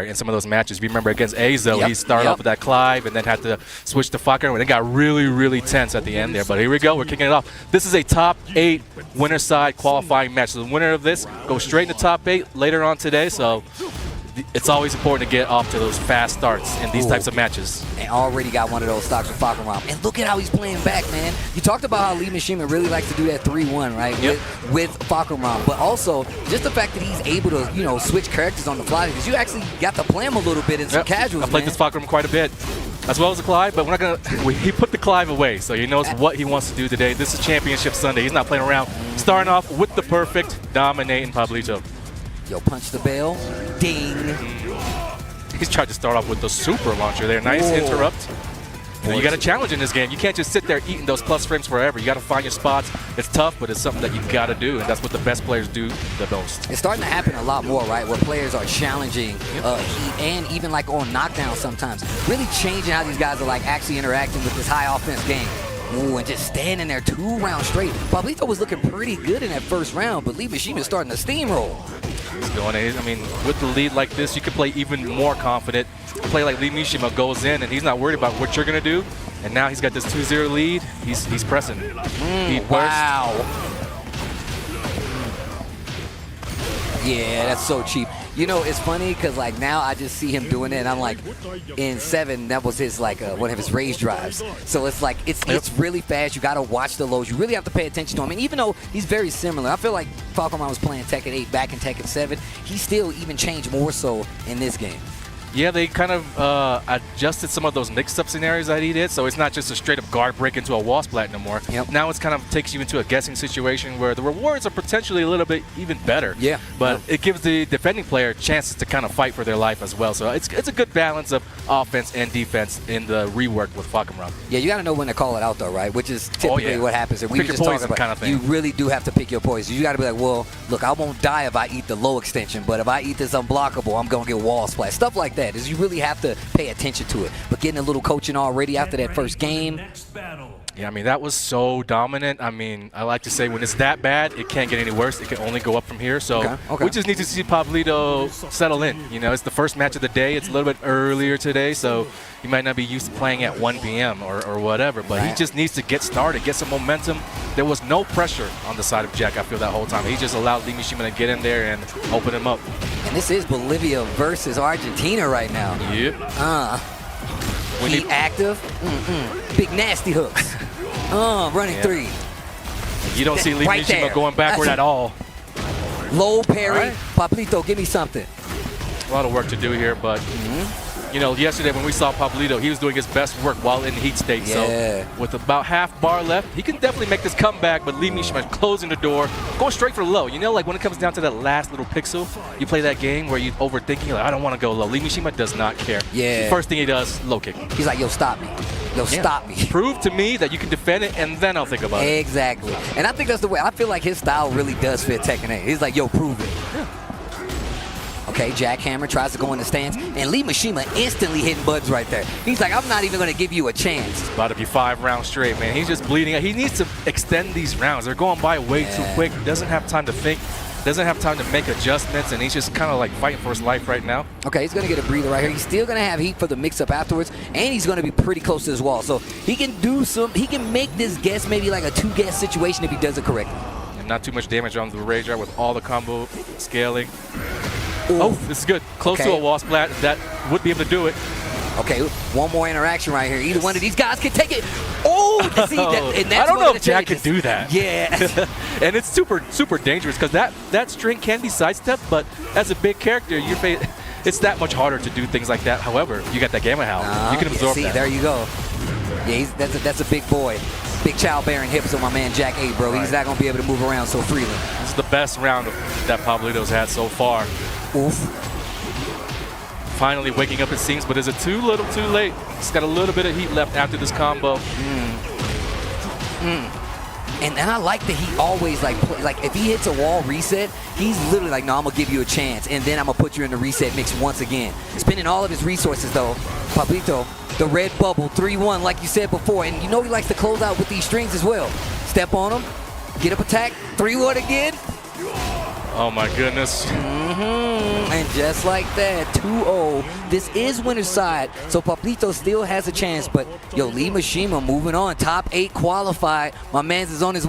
in some of those matches. If you remember against Azo, he started off with that Clive and then had to switch to Falcon, and it got really, really tense at the end there. But here we go. We're kicking it off. This is a top 8 winner side qualifying match. So the winner of this goes straight in the top 8 later on today. So it's always important to get off to those fast starts in these types of matches. And already got one of those stocks with Falcon. And look at how he's playing back, man. You talked about how Lee Mishima really likes to do that 3-1, right, with Falcon. But also, just the fact that he's able to, you know, switch characters on the fly, because you actually got to play him a little bit in some casuals, I played this Falcon quite a bit, as well as the Clive, but we're not gonna. He put the Clive away, so he knows what he wants to do today. This is Championship Sunday. He's not playing around. Starting off with the perfect, dominating Pablito. Yo, punch the bell. Ding. He's tried to start off with the super launcher there. Nice interrupt. You got a challenge in this game. You can't just sit there eating those plus frames forever. You got to find your spots. It's tough, but it's something that you got to do, and that's what the best players do the most. It's starting to happen a lot more, right, where players are challenging Heat, and even like on knockdown sometimes, really changing how these guys are like actually interacting with this high offense game. Ooh, and just standing there 2 rounds straight. Pablito was looking pretty good in that first round, but Lee Mishima is starting to steamroll. He's going. I mean, with the lead like this, you can play even more confident. Play like Lee Mishima goes in, and he's not worried about what you're going to do. And now he's got this 2-0 lead. He's pressing. Wow. Yeah, that's so cheap. You know, it's funny because like now I just see him doing it, and I'm like, in 7, that was his like one of his raise drives. So it's like it's really fast. You got to watch the lows. You really have to pay attention to him. And even though he's very similar, I feel like Falcon was playing Tekken 8 back in Tekken 7. He still even changed more so in this game. Yeah, they kind of adjusted some of those mix-up scenarios that he did, so it's not just a straight-up guard break into a wall splat no more. Now it's kind of takes you into a guessing situation where the rewards are potentially a little bit even better. But it gives the defending player chances to kind of fight for their life as well. So it's a good balance of offense and defense in the rework with Falcon. Yeah, you got to know when to call it out, though, right? Which is typically what happens. And we pick your poison kind of thing. You really do have to pick your poison. You got to be like, well, look, I won't die if I eat the low extension, but if I eat this unblockable, I'm going to get wall splat. Stuff like that. Is you really have to pay attention to it. But getting a little coaching already after that first game. Yeah, I mean, that was so dominant. I mean, I like to say when it's that bad, it can't get any worse. It can only go up from here. So we just need to see Pablito settle in. You know, it's the first match of the day. It's a little bit earlier today, so he might not be used to playing at 1 p.m. or whatever. But he just needs to get started, get some momentum. There was no pressure on the side of Jack, I feel, that whole time. He just allowed Lee Mishima to get in there and open him up. And this is Bolivia versus Argentina right now. He active. Big nasty hooks. Running 3. You don't see Lee Mishima going backward at all. Low parry. Pablito, give me something. A lot of work to do here, but you know, yesterday when we saw Pablito, he was doing his best work while in heat state. So with about half bar left, he can definitely make this comeback, but Lee Mishima is closing the door, going straight for low. You know, like when it comes down to that last little pixel, you play that game where you're overthinking, like, I don't want to go low. Lee Mishima does not care. First thing he does, low kick. He's like, yo, stop me. Yo, stop me. Prove to me that you can defend it, and then I'll think about it. Exactly. And I think that's the way. I feel like his style really does fit Tekken 8. He's like, yo, prove it. Okay, jackhammer tries to go in the stance, and Lee Mishima instantly hitting buds right there. He's like, I'm not even going to give you a chance. It's about to be 5 rounds straight, man. He's just bleeding out. He needs to extend these rounds. They're going by way too quick. Doesn't have time to think. Doesn't have time to make adjustments, and he's just kind of like fighting for his life right now. Okay, he's going to get a breather right here. He's still going to have heat for the mix-up afterwards, and he's going to be pretty close to his wall. So he can do he can make this guess maybe like a 2-guess situation if he does it correctly. And not too much damage on the rage drive with all the combo scaling. Ooh. Oh, this is good. Close to a wall splat. That would be able to do it. Okay, one more interaction right here. Either one of these guys can take it. Oh, see, and that's I don't know if Jack can do that. Yeah. And it's super, super dangerous because that string can be sidestepped, but as a big character, it's that much harder to do things like that. However, you got that Gamma Howl. You can absorb that. There you go. Yeah, that's a big boy. Big childbearing hips on my man Jack 8, bro. He's not going to be able to move around so freely. This is the best round that Pablito's had so far. Oof. Finally waking up, it seems, but is it too little, too late? He's got a little bit of heat left after this combo. And I like that he always like if he hits a wall reset, he's literally like, no, I'm gonna give you a chance, and then I'm gonna put you in the reset mix once again. Spending all of his resources though. Pablito, the red bubble, 3-1, like you said before, and you know he likes to close out with these strings as well. Step on him, get up attack, 3-1 again. Oh my goodness. And And just like that, 2-0. This is winner's side, so Pablito still has a chance. But, yo, Lee Mishima moving on. Top 8 qualified. My man's is on his way.